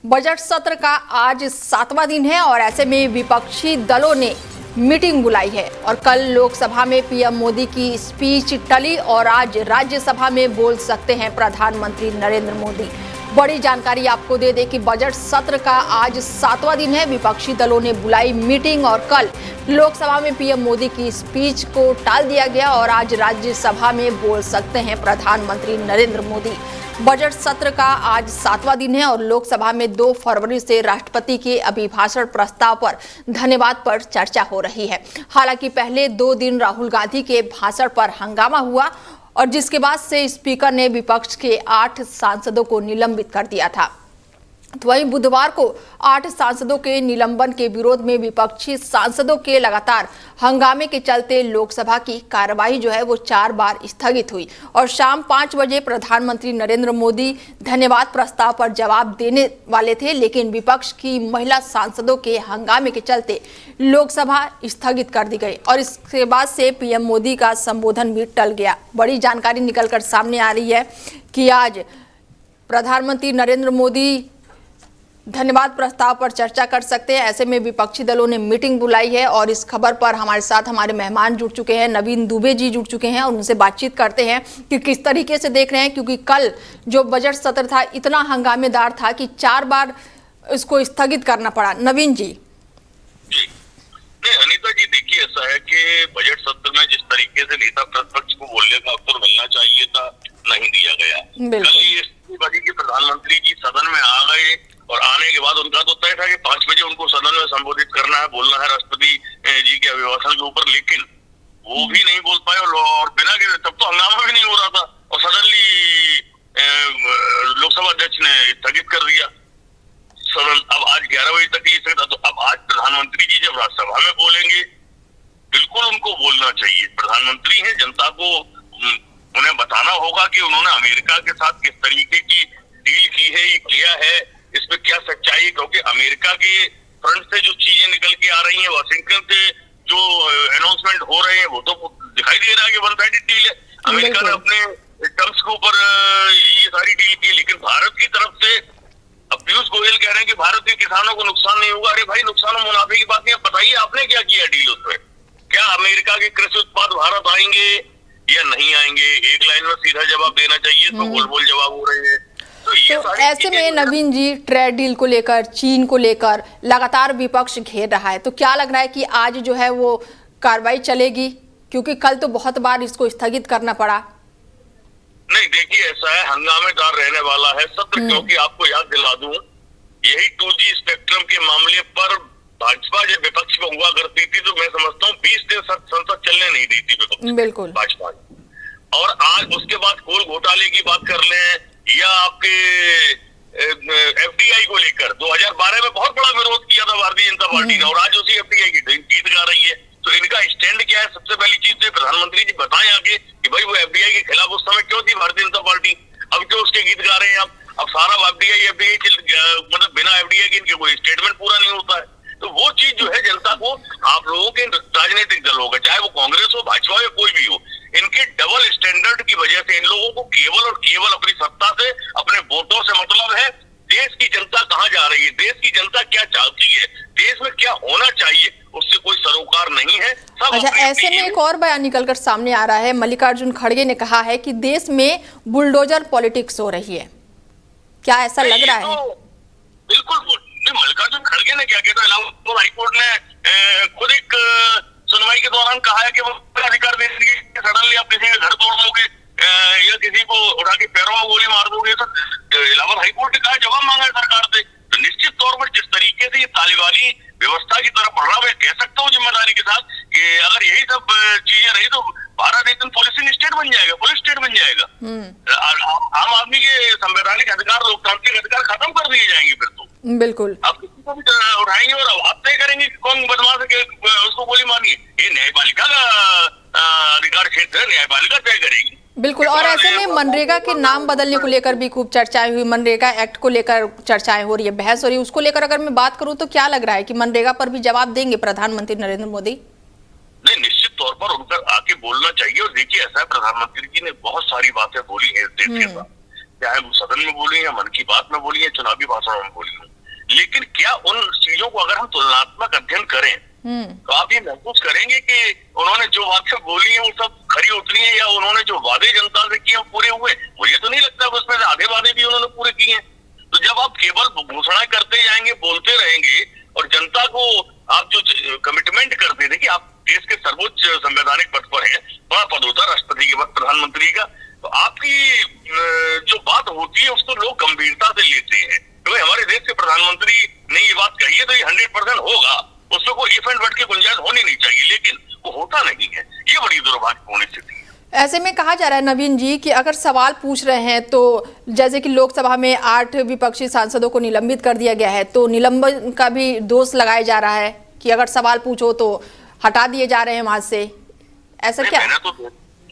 Budget सत्र का आज 7वां दिन है और ऐसे में विपक्षी दलों ने मीटिंग बुलाई है और कल लोकसभा में पीएम मोदी की स्पीच टली और आज राज्यसभा में बोल सकते हैं प्रधानमंत्री नरेंद्र मोदी। बड़ी जानकारी आपको दे दें कि बजट सत्र का आज 7वां दिन है। विपक्षी दलों ने बुलाई मीटिंग और कल लोकसभा में पीएम मोदी की स्पीच को टाल दिया गया और आज राज्यसभा में बोल सकते हैं प्रधानमंत्री नरेंद्र मोदी। बजट सत्र का आज 7वां दिन है और लोकसभा में 2 फरवरी से राष्ट्रपति के अभिभाषण प्रस्ताव पर धन्यवाद पर चर्चा हो रही है। हालांकि पहले 2 दिन राहुल गांधी के भाषण पर हंगामा हुआ और जिसके बाद से स्पीकर ने विपक्ष के 8 सांसदों को निलंबित कर दिया था। तो वहीं बुधवार को 8 सांसदों के निलंबन के विरोध में विपक्षी सांसदों के लगातार हंगामे के चलते लोकसभा की कार्यवाही जो है वो 4 बार स्थगित हुई और शाम 5 बजे प्रधानमंत्री नरेंद्र मोदी धन्यवाद प्रस्ताव पर जवाब देने वाले थे, लेकिन विपक्ष की महिला सांसदों के हंगामे के चलते लोकसभा स्थगित कर दी गई और इसके बाद से पीएम मोदी का संबोधन भी टल गया। बड़ी जानकारी निकलकर सामने आ रही है कि आज प्रधानमंत्री नरेंद्र मोदी धन्यवाद प्रस्ताव पर चर्चा कर सकते हैं। ऐसे में विपक्षी दलों ने मीटिंग बुलाई है और इस खबर पर हमारे साथ हमारे मेहमान जुड़ चुके हैं। नवीन दुबे जी जुड़ चुके हैं और उनसे बातचीत करते हैं कि किस तरीके से देख रहे हैं, क्योंकि कल जो बजट सत्र था इतना हंगामेदार था कि 4 बार इसको स्थगित करना पड़ा। नवीन जी। अनीता जी, देखिए ऐसा है कि बजट सत्र में जिस तरीके से नेता प्रतिपक्ष को बोलने का अवसर मिलना चाहिए था, नहीं दिया गया। कल ये स्थिति कि प्रधानमंत्री जी सदन में आ गए और आने के बाद उनका तो तय था कि 5 बजे उनको सदन में संबोधित करना है, बोलना है राष्ट्रपति जी के अभिभाषण के ऊपर, लेकिन वो भी नहीं बोल पाए और बिना के तब तो हंगामा भी नहीं हो रहा था और सडनली लोकसभा अध्यक्ष ने स्थगित कर दिया सदन। अब आज 11 बजे तक ये था, तो अब आज प्रधानमंत्री जी जब राज्यसभा में बोलेंगे, बिल्कुल उनको बोलना चाहिए। प्रधानमंत्री है, जनता को उन्हें बताना होगा कि उन्होंने अमेरिका के साथ किस तरीके की डील की है, ये किया है, इसमें क्या सच्चाई है, क्योंकि अमेरिका के फ्रंट से जो चीजें निकल के आ रही हैं, वाशिंगटन से जो अनाउंसमेंट हो रहे हैं, वो तो दिखाई दे रहा है कि वन साइडेड डील है। अमेरिका ने अपने टर्म्स के ऊपर ये सारी डील की, लेकिन भारत की तरफ से अब पीयूष गोयल कह रहे हैं कि भारत के किसानों को नुकसान नहीं होगा। अरे भाई, नुकसान और मुनाफे की बात नहीं है, बताइए आपने क्या किया डील उसमें? क्या अमेरिका के कृषि उत्पाद भारत आएंगे या नहीं आएंगे? एक लाइन में सीधा जवाब देना चाहिए, तो गोल गोल जवाब हो रहे हैं। तो ऐसे में नवीन जी, ट्रेड डील को लेकर, चीन को लेकर लगातार विपक्ष घेर रहा है, तो क्या लग रहा है कि आज जो है वो कार्रवाई चलेगी, क्योंकि कल तो बहुत बार इसको स्थगित करना पड़ा? नहीं, देखिए ऐसा है, हंगामेदार रहने वाला है सत्र, क्योंकि आपको याद दिला दूं, यही 2G स्पेक्ट्रम के मामले पर भाजपा जब विपक्ष में हुआ करती थी तो मैं समझता हूँ 20 दिन संसद चलने नहीं दी थी विपक्ष, बिल्कुल भाजपा। और आज उसके बाद कोल घोटाले की बात कर लें या आपके FDI को लेकर 2012 में बहुत बड़ा विरोध किया था भारतीय जनता पार्टी ने, और आज उसी FDI की गीत गा रही है। तो इनका स्टैंड क्या है? सबसे पहली चीज तो प्रधानमंत्री जी बताएं आगे कि भाई वो FDI के खिलाफ उस समय क्यों थी भारतीय जनता पार्टी, अब क्यों उसके गीत गा रहे हैं आप? अब सारा FDI मतलब बिना FDI के इनके कोई स्टेटमेंट पूरा नहीं होता है। तो वो चीज जो है जनता को, आप लोगों के राजनीतिक दल होगा, चाहे वो कांग्रेस हो, भाजपा या कोई भी हो, इनके डबल स्टैंडर्ड की वजह से इन लोगों को केवल और केवल अपनी सत्ता से, अपने वोटों से मतलब है। देश की जनता कहाँ जा रही है, देश की जनता क्या चाहती है, देश में क्या होना चाहिए, उससे कोई सरोकार नहीं है। अच्छा, ऐसे में एक और बयान निकलकर सामने आ रहा है। मल्लिकार्जुन खड़गे ने कहा है कि देश में बुलडोजर पॉलिटिक्स हो रही है। क्या ऐसा लग रहा है? बिल्कुल, मल्लिकार्जुन खड़गे ने क्या कहता है, इलाहाबाद हाईकोर्ट ने खुद एक सुनवाई के दौरान कहा है कि वो अधिकार दे दिए, सडनली आप किसी के घर तोड़ दोगे या किसी को उठा के पैरों में गोली मार दोगे, तो इलाहाबाद हाईकोर्ट ने कहा, जवाब मांगा है सरकार से। तो निश्चित तौर पर जिस तरीके से ये तालिबानी व्यवस्था की तरफ बढ़ रहा है, मैं कह सकता हूँ जिम्मेदारी के साथ कि अगर यही सब चीजें रही तो भारत एक दिन पुलिसिंग स्टेट बन जाएगा, पुलिस स्टेट बन जाएगा। आम आदमी के संवैधानिक अधिकार, लोकतांत्रिक अधिकार खत्म कर दिए जाएंगे फिर तो। बिल्कुल, अब किसी को भी उठाएंगे और आप तय करेंगे कि कौन बदमाश है, उसको गोली मारनी है। ये न्यायपालिका का अधिकार क्षेत्र है, न्यायपालिका तय करेगी। बिल्कुल। और ऐसे में मनरेगा के नाम बदलने को लेकर भी खूब चर्चाएं हुई, मनरेगा एक्ट को लेकर चर्चाएं हो रही है, बहस हो रही है। उसको लेकर अगर मैं बात करूं तो क्या लग रहा है कि मनरेगा पर भी जवाब देंगे प्रधानमंत्री नरेंद्र मोदी? नहीं, निश्चित तौर पर उनका आके बोलना चाहिए। और देखिए ऐसा है, प्रधानमंत्री जी ने बहुत सारी बातें बोली है इस देश के साथ, चाहे वो सदन में बोली है, मन की बात में बोली है, चुनावी भाषणों में बोली है। लेकिन क्या उन चीजों को अगर हम तुलनात्मक अध्ययन करें तो आप ये महसूस करेंगे कि उन्होंने जो बातें बोली हैं वो सब खरी उतरी हैं, या उन्होंने जो वादे जनता से किए पूरे हुए? मुझे तो नहीं लगता उसमें से आधे वादे भी उन्होंने पूरे किए हैं। तो जब आप केवल घोषणाएं करते जाएंगे, बोलते रहेंगे, और जनता को आप जो कमिटमेंट करते थे कि आप देश के सर्वोच्च संवैधानिक पद पर हैं, बड़ा पद होता है राष्ट्रपति के बाद प्रधानमंत्री का, तो आपकी जो बात होती है उसको लोग गंभीरता से लेते हैं। तो हमारे देश के प्रधानमंत्री ने ये बात कही है तो ये 100% होगा, उसमें कोई इफ एंड बट की गुंजाइश होनी नहीं चाहिए, लेकिन वो होता नहीं है। ये बड़ी दुर्भाग्यपूर्ण स्थिति है। ऐसे में कहा जा रहा है नवीन जी कि अगर सवाल पूछ रहे हैं तो जैसे कि लोकसभा में 8 विपक्षी सांसदों को निलंबित कर दिया गया है, तो निलंबन का भी दोष लगाया जा रहा है कि अगर सवाल पूछो तो हटा दिए जा रहे हैं वहां से। ऐसा क्या? मैंने तो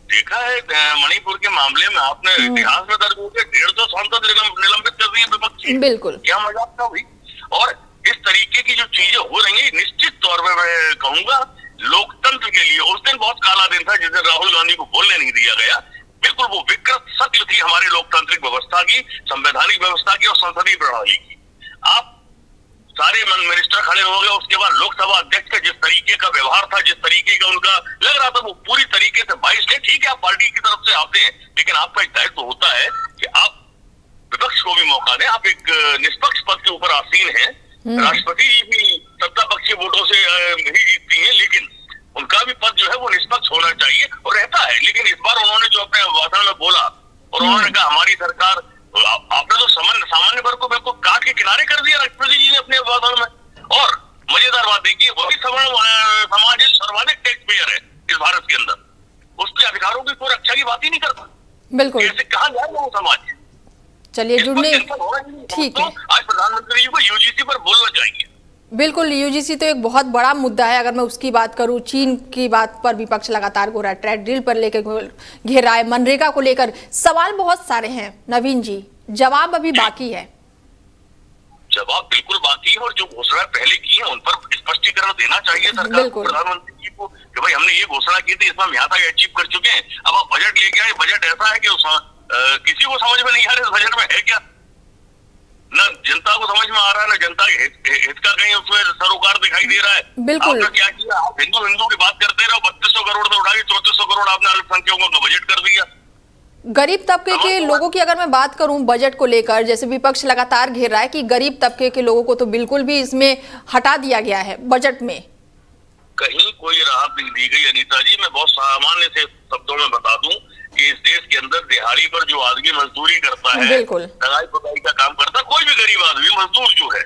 देखा है मणिपुर के मामले में, आपने इतिहास में दर्ज हो गया 150 सांसद निलंबित कर दिए विपक्षी। बिल्कुल, क्या मजाक था भाई। और इस तरीके की जो चीजें हो रही है, निश्चित तौर पर मैं कहूंगा लोकतंत्र के लिए उस दिन बहुत काला दिन था जिस दिन राहुल गांधी को बोलने नहीं दिया गया। बिल्कुल वो विकृत शक्ल थी हमारी लोकतांत्रिक व्यवस्था की, संवैधानिक व्यवस्था की और संसदीय प्रणाली की। आप सारे मिनिस्टर खड़े हो गए, उसके बाद लोकसभा अध्यक्ष का जिस तरीके का व्यवहार था, जिस तरीके का उनका लग रहा था, वो पूरी तरीके से 22 है। ठीक है, आप पार्टी की तरफ से आते हैं, लेकिन आपका एक दायित्व होता है कि आप विपक्ष को भी मौका दें। आप एक निष्पक्ष पद के ऊपर आसीन हैं। राष्ट्रपति भी सत्ता पक्षी वोटों से ही जीतती है, लेकिन उनका भी पद जो है वो निष्पक्ष होना चाहिए और रहता है। लेकिन इस बार उन्होंने जो अपने भाषण में बोला और उन्होंने कहा हमारी सरकार, आपने तो सामान्य वर्ग को बिल्कुल काट के किनारे कर दिया राष्ट्रपति जी ने अपने भाषण में। और मजेदार बात देखिए, वही समाज सर्वाधिक टैक्स पेयर है इस भारत के अंदर, उसके अधिकारों की कोई रक्षा की बात ही नहीं करता। बिल्कुल, ऐसे कहा जाए वो समाज। चलिए जुड़ने, ठीक है, आज प्रधानमंत्री जी को यूजीसी पर बोलना चाहिए। बिल्कुल, यूजीसी तो एक बहुत बड़ा मुद्दा है। अगर मैं उसकी बात करूं, चीन की बात पर विपक्ष लगातार घोरा ट्रेड डील पर लेकर घेर रहा है, मनरेगा को लेकर सवाल बहुत सारे हैं नवीन जी, जवाब अभी बाकी है। जवाब बिल्कुल बाकी है, और जो घोषणा पहले की है उन पर स्पष्टीकरण देना चाहिए सरकार को, प्रधानमंत्री जी को, कि भाई हमने ये घोषणा की थी, इसमें हम यहाँ तक अचीव कर चुके हैं। अब आप बजट लेके आए, बजट ऐसा है कि किसी को समझ में नहीं आ रहा इस बजट में है क्या, न जनता को समझ में आ रहा है, न जनता के हित का कहीं उसमें सरोकार दिखाई दे रहा है। बिल्कुल, आपने क्या किया, आप हिंदू की बात करते रहो, 3200 करोड़ से उठा के 3400 करोड़ आपने अल्पसंख्यकों का बजट कर दिया। गरीब तबके के लोगों की अगर मैं बात करूं बजट को लेकर, जैसे विपक्ष लगातार घेर रहा है कि गरीब तबके के लोगों को तो बिल्कुल भी इसमें हटा दिया गया है बजट में, कहीं कोई राहत नहीं दी गई। अनीता जी, मैं बहुत सामान्य से शब्दों में बता दूं कि इस देश के अंदर दिहाड़ी पर जो आदमी मजदूरी करता है, दवाई पुताई का काम करता है, कोई भी गरीब आदमी मजदूर जो है,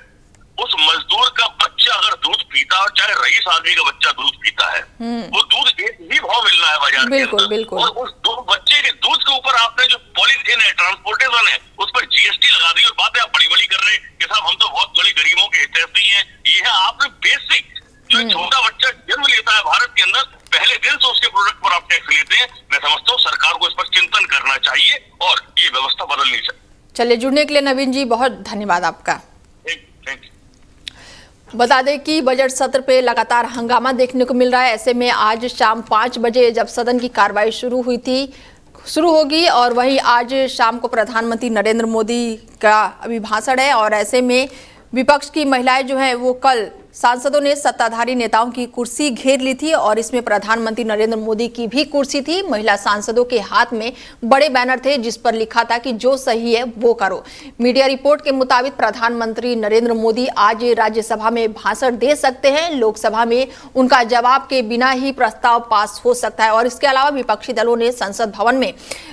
उस मजदूर का बच्चा अगर दूध पीता है, चाहे रईस आदमी का बच्चा दूध पीता है, वो दूध एक ही भाव मिलना है बाजार के अंदर। और उस बच्चे के दूध के ऊपर आपने जो पॉलिथीन है, ट्रांसपोर्टेशन है, उस पर जीएसटी लगा दी और बातें आप बड़ी बड़ी कर रहे हैं कि साहब हम तो बहुत बड़े गरीबों के हितैषी हैं। ये है आपने बेसिक, जो छोटा बच्चा जन्म लेता है भारत के अंदर, पहले दिन से उसके प्रोडक्ट पर आप टैक्स लेते हैं। मैं समझता हूँ सरकार को इस पर चिंतन करना चाहिए और ये व्यवस्था बदलनी चाहिए। चलिए, जुड़ने के लिए नवीन जी बहुत धन्यवाद आपका। बता दें कि बजट सत्र पे लगातार हंगामा देखने को मिल रहा है। ऐसे में आज शाम 5 बजे जब सदन की कार्रवाई शुरू होगी, और वहीं आज शाम को प्रधानमंत्री नरेंद्र मोदी का अभिभाषण है, और ऐसे में विपक्ष की महिलाएं जो हैं वो कल सांसदों ने सत्ताधारी नेताओं की कुर्सी घेर ली थी, और इसमें प्रधानमंत्री नरेंद्र मोदी की भी कुर्सी थी। महिला सांसदों के हाथ में बड़े बैनर थे जिस पर लिखा था कि जो सही है वो करो। मीडिया रिपोर्ट के मुताबिक प्रधानमंत्री नरेंद्र मोदी आज राज्यसभा में भाषण दे सकते हैं, लोकसभा में उनका जवाब के बिना ही प्रस्ताव पास हो सकता है। और इसके अलावा विपक्षी दलों ने संसद भवन में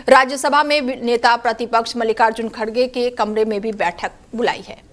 राज्यसभा में नेता प्रतिपक्ष मल्लिकार्जुन खड़गे के कमरे में भी बैठक बुलाई है।